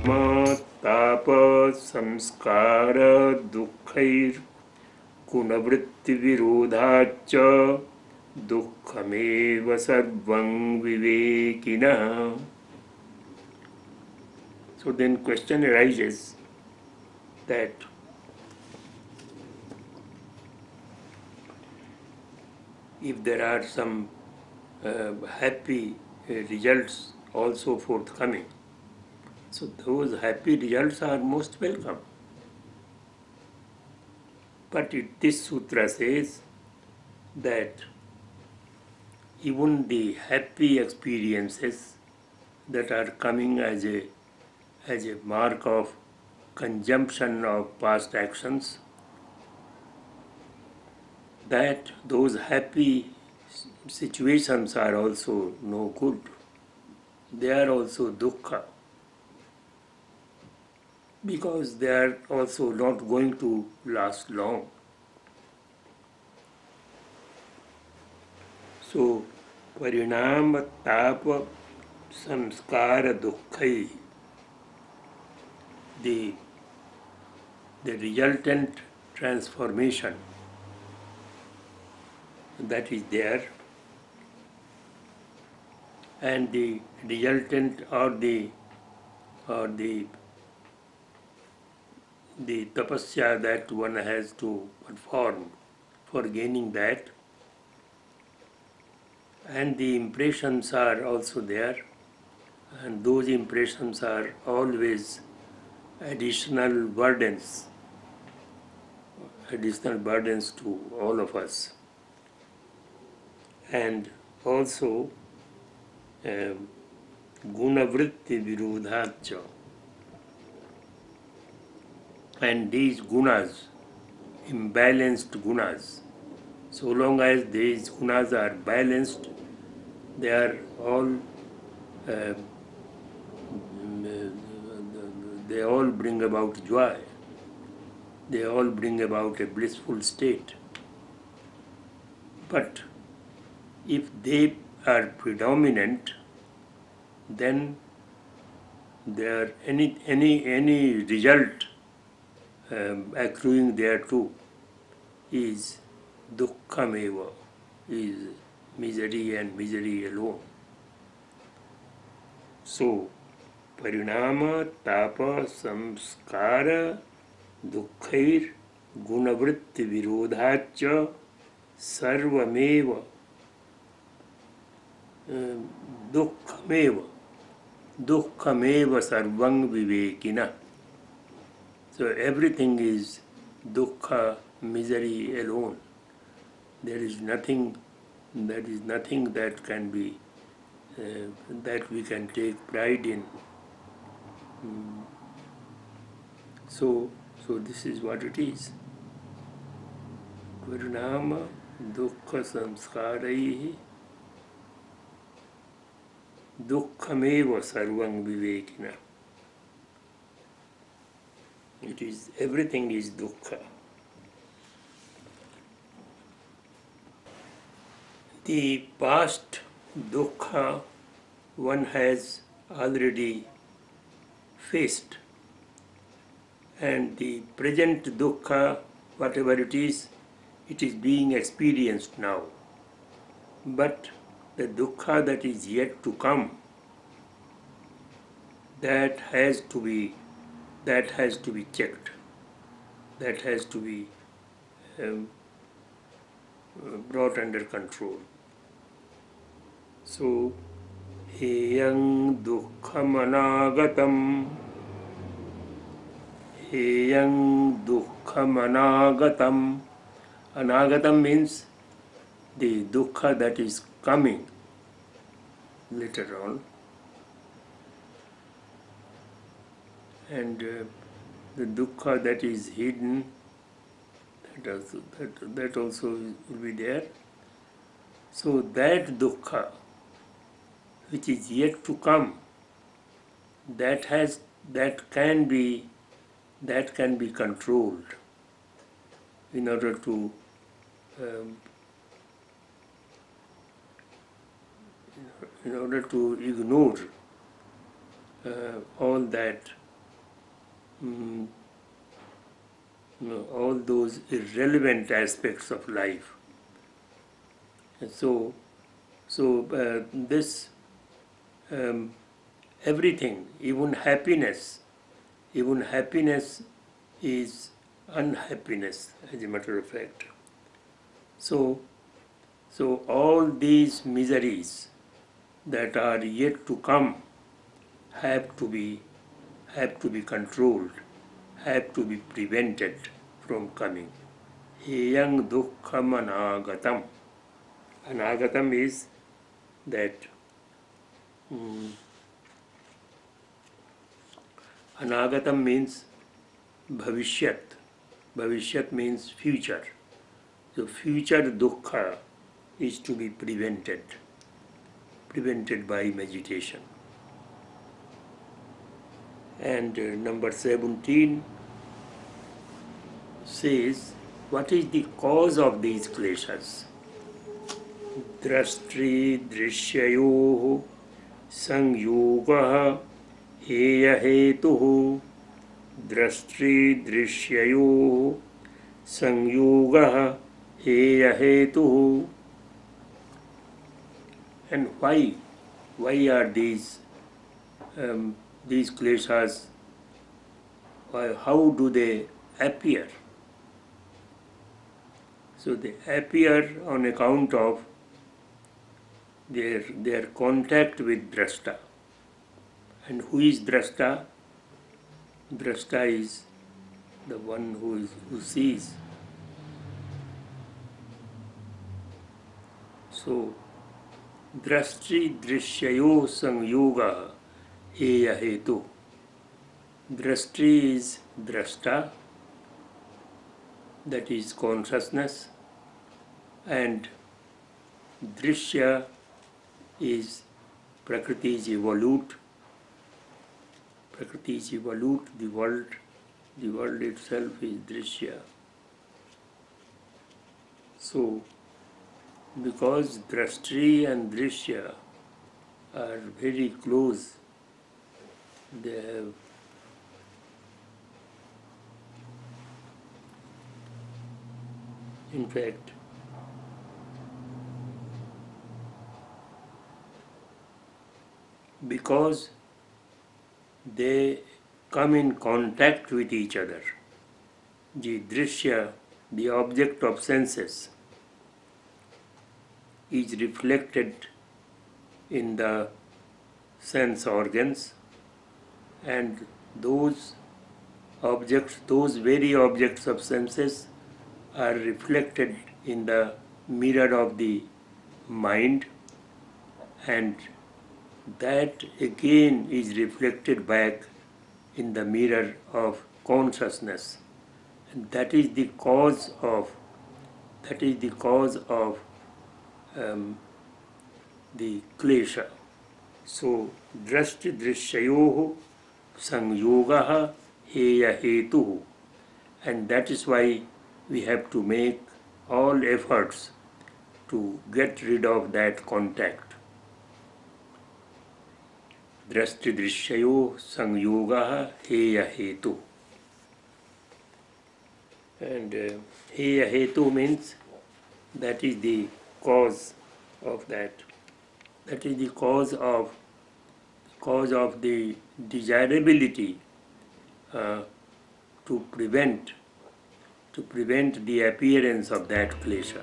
ताप संस्कार दुःखैर् गुणवृत्तिविरोधाच्च दुःखमेव सर्वं विवेकिनः. So then question arises that if there are some happy results also forthcoming, so those happy results are most welcome. But this sutra says that even the happy experiences that are coming as a mark of consumption of past actions, that those happy situations are also no good. They are also dukkha, because they are also not going to last long. So, parinama tapa samskara dukkhai, the resultant transformation that is there, and the resultant or the tapasya that one has to perform for gaining that, and the impressions are also there, and those impressions are always additional burdens to all of us. And also gunavritti virodhacha, and these gunas, imbalanced gunas, so long as these gunas are balanced, they are all they all bring about joy. They all bring about a blissful state. But if they are predominant, then there any result accruing thereto is dukkhameva, is misery and misery alone. So, parinama tapa samskara dukkhair gunavritti virodhacha sarvameva dukkhameva sarvang vivekina. So everything is dukkha, misery alone. There is nothing that can be that we can take pride in. So this is what it is. Parinama dukkha samskaraihi dukkhameva sarvang vivekina. It is, everything is dukkha. The past dukkha one has already faced, and the present dukkha, whatever it is being experienced now. But the dukkha that is yet to come, that has to be checked, that has to be brought under control. So, heyang dukkham anagatam, heyang dukkham anagatam. Anagatam means the dukkha that is coming later on, and the dukkha that is hidden, that also will be there. So that dukkha which is yet to come, that can be controlled in order to ignore all that mm, all those irrelevant aspects of life. And so this um, everything, even happiness is unhappiness, as a matter of fact. So, so all these miseries that are yet to come have to be controlled, have to be prevented from coming. Heyang dukkham anagatam. Anagatam is that anagatam means bhavishyat. Bhavishyat means future. So future dukkha is to be prevented by meditation. And number 17 says, what is the cause of these kleshas? Drashtri drishyayoh sangyogah heya hetuh. Drashtri drishyayoh sangyogah heya hetuh. And why are these kleshas, how do they appear? So they appear on account of their contact with drashta. And who is drashta? Drashta is the one who sees. So drashti drishyayo samyoga heya hetu. Drashti is drashta, that is consciousness, and drishya is Prakriti is evolute. Prakriti is evolute, the world itself is drishya. So, because drashtri and drishya are very close, they have in fact because they come in contact with each other. The drishya, the object of senses, is reflected in the sense organs, and those objects, those very objects of senses, are reflected in the mirror of the mind, and that again is reflected back in the mirror of consciousness, and that is the cause of the klesha. So drashti drishyayoh sanyogaha heya hetuh, and that is why we have to make all efforts to get rid of that contact. Drashti drishyayoh sanyogaha heya hetuh. And heya hetu means that is the cause of that. That is the cause of the desirability to prevent the appearance of that klesha.